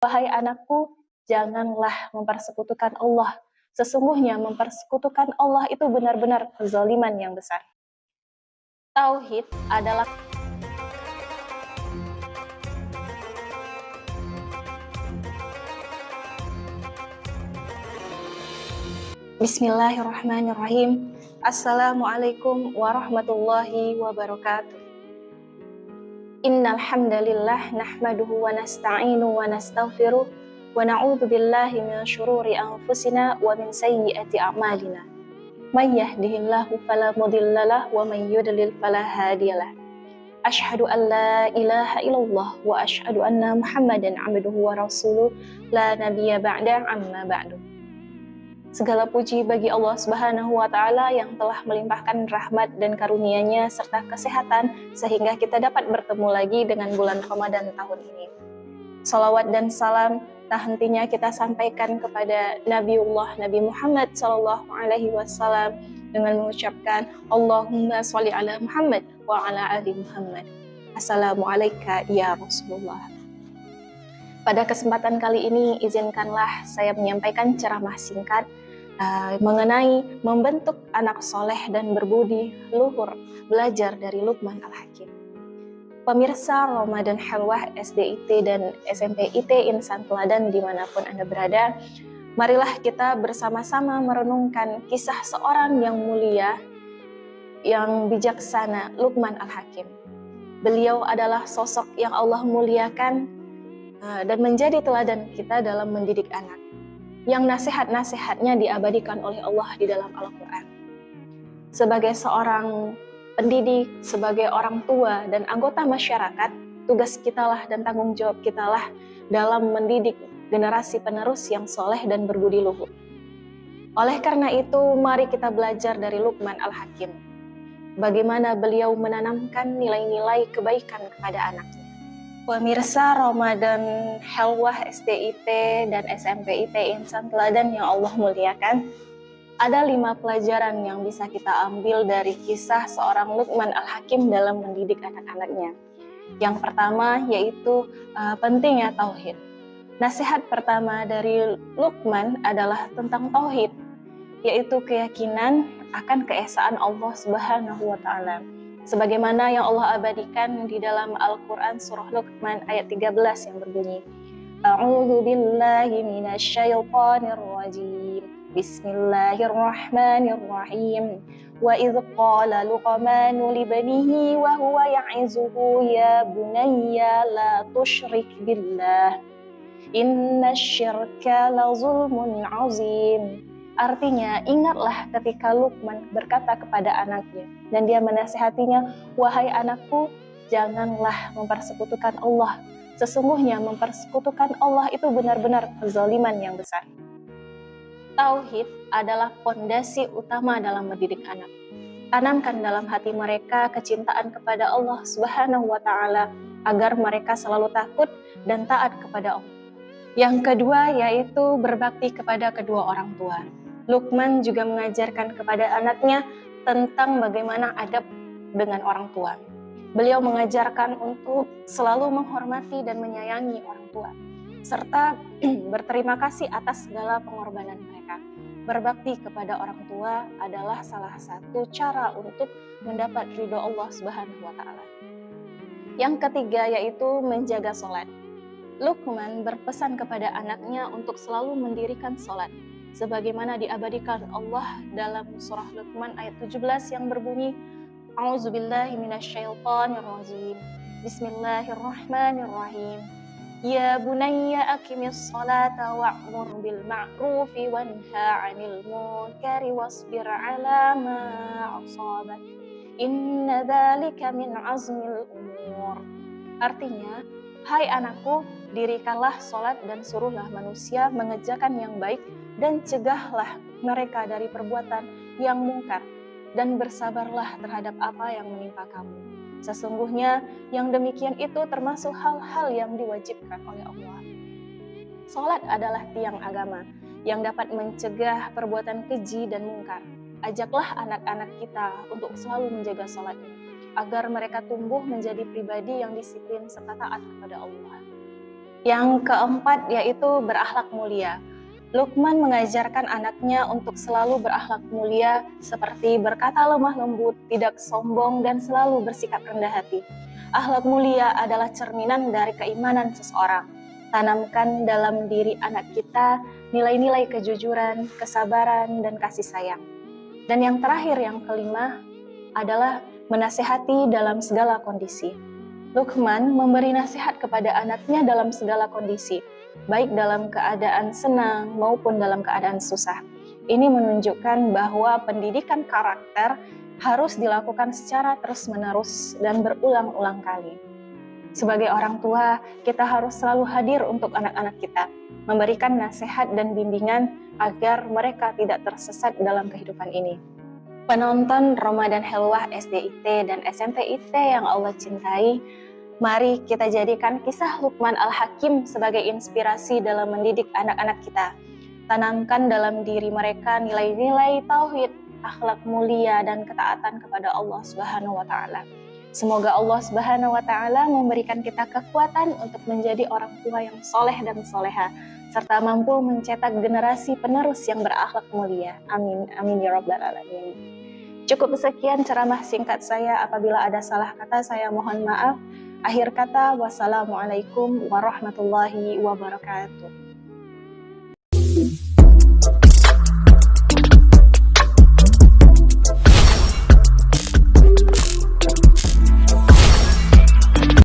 Wahai anakku, janganlah mempersekutukan Allah. Sesungguhnya mempersekutukan Allah itu benar-benar kezaliman yang besar. Tauhid adalah Bismillahirrahmanirrahim. Assalamualaikum warahmatullahi wabarakatuh. Innal hamdalillah nahmaduhu wa nasta'inu wa nastaghfiruh wa na'udzu billahi min syururi anfusina wa min sayyiati a'malina. May yahdihillahu fala mudhillalah wa may yudlil fala hadiyalah. Asyhadu an la ilaha illallah wa asyhadu anna Muhammadan 'abduhu wa rasuluh la nabiyya ba'da amma ba'du. Segala puji bagi Allah Subhanahu wa Ta'ala yang telah melimpahkan rahmat dan karunia-Nya serta kesehatan sehingga kita dapat bertemu lagi dengan bulan Ramadan tahun ini. Salawat dan salam tak hentinya kita sampaikan kepada Nabiullah Nabi Muhammad sallallahu alaihi wasallam dengan mengucapkan Allahumma sholli ala Muhammad wa ala ali Muhammad. Assalamualaikum ya Rasulullah. Pada kesempatan kali ini izinkanlah saya menyampaikan ceramah singkat mengenai membentuk anak soleh dan berbudi luhur, belajar dari Luqman Al-Hakim. Pemirsa Ramadan Halwah SDIT dan SMP IT Insan Teladan dimanapun Anda berada, marilah kita bersama-sama merenungkan kisah seorang yang mulia, yang bijaksana, Luqman Al-Hakim. Beliau adalah sosok yang Allah muliakan dan menjadi teladan kita dalam mendidik anak, yang nasihat-nasihatnya diabadikan oleh Allah di dalam Al-Quran. Sebagai seorang pendidik, sebagai orang tua dan anggota masyarakat, tugas kitalah dan tanggung jawab kitalah dalam mendidik generasi penerus yang soleh dan berbudi luhur. Oleh karena itu, mari kita belajar dari Luqman Al-Hakim. Bagaimana beliau menanamkan nilai-nilai kebaikan kepada anaknya. Pemirsa Ramadan Halwah SDIT dan SMP IT Insan Teladan yang Allah muliakan, ada 5 pelajaran yang bisa kita ambil dari kisah seorang Luqman Al-Hakim dalam mendidik anak-anaknya. Yang pertama yaitu pentingnya tauhid. Nasihat pertama dari Luqman adalah tentang tauhid, yaitu keyakinan akan keesaan Allah Subhanahu wa Ta'ala. Sebagaimana yang Allah abadikan di dalam Al-Quran surah Luqman ayat 13 yang berbunyi, A'udzu billahi minasyaitonir rajim. Bismillahirrahmanirrahim. Wa idz qala Luqmanu libnihi wa huwa ya'izuhu ya bunayya la tusyrik billah. Innasyirka la zulmun 'azim. Artinya, ingatlah ketika Luqman berkata kepada anaknya, dan dia menasihatinya, wahai anakku, janganlah mempersekutukan Allah. Sesungguhnya mempersekutukan Allah itu benar-benar kezaliman yang besar. Tauhid adalah fondasi utama dalam mendidik anak. Tanamkan dalam hati mereka kecintaan kepada Allah Subhanahu wa Ta'ala agar mereka selalu takut dan taat kepada Allah. Yang kedua yaitu berbakti kepada kedua orang tua. Luqman juga mengajarkan kepada anaknya tentang bagaimana adab dengan orang tua. Beliau mengajarkan untuk selalu menghormati dan menyayangi orang tua, serta berterima kasih atas segala pengorbanan mereka. Berbakti kepada orang tua adalah salah satu cara untuk mendapat ridho Allah Subhanahu wa Ta'ala. Yang ketiga yaitu menjaga sholat. Luqman berpesan kepada anaknya untuk selalu mendirikan sholat, sebagaimana diabadikan Allah dalam surah Luqman ayat 17 yang berbunyi, A'udzubillahi minasyaitonir rajim. Bismillahirrahmanirrahim. Ya bunayya aqimis sholata wa'mur bil ma'rufi wanha 'anil munkari wasbir 'ala ma asabak. Inna dzalika min 'azmil umur. Artinya, hai anakku, dirikanlah sholat dan suruhlah manusia mengerjakan yang baik dan cegahlah mereka dari perbuatan yang mungkar dan bersabarlah terhadap apa yang menimpa kamu. Sesungguhnya yang demikian itu termasuk hal-hal yang diwajibkan oleh Allah. Sholat adalah tiang agama yang dapat mencegah perbuatan keji dan mungkar. Ajaklah anak-anak kita untuk selalu menjaga sholatnya, agar mereka tumbuh menjadi pribadi yang disiplin serta taat kepada Allah. Yang keempat yaitu berakhlak mulia. Luqman mengajarkan anaknya untuk selalu berakhlak mulia seperti berkata lemah lembut, tidak sombong, dan selalu bersikap rendah hati. Akhlak mulia adalah cerminan dari keimanan seseorang. Tanamkan dalam diri anak kita nilai-nilai kejujuran, kesabaran, dan kasih sayang. Dan yang terakhir, yang kelima, adalah menasehati dalam segala kondisi. Luqman memberi nasihat kepada anaknya dalam segala kondisi, baik dalam keadaan senang maupun dalam keadaan susah. Ini menunjukkan bahwa pendidikan karakter harus dilakukan secara terus-menerus dan berulang-ulang kali. Sebagai orang tua, kita harus selalu hadir untuk anak-anak kita, memberikan nasihat dan bimbingan agar mereka tidak tersesat dalam kehidupan ini. Penonton Ramadan Helwah SDIT dan SMPIT yang Allah cintai, mari kita jadikan kisah Luqman Al-Hakim sebagai inspirasi dalam mendidik anak-anak kita. Tanamkan dalam diri mereka nilai-nilai tauhid, akhlak mulia, dan ketaatan kepada Allah Subhanahu wa Ta'ala. Semoga Allah Subhanahu wa Ta'ala memberikan kita kekuatan untuk menjadi orang tua yang soleh dan soleha, serta mampu mencetak generasi penerus yang berakhlak mulia. Amin, amin ya rabbal alamin. Cukup sekian ceramah singkat saya. Apabila ada salah kata, saya mohon maaf. Akhir kata, wassalamualaikum warahmatullahi wabarakatuh.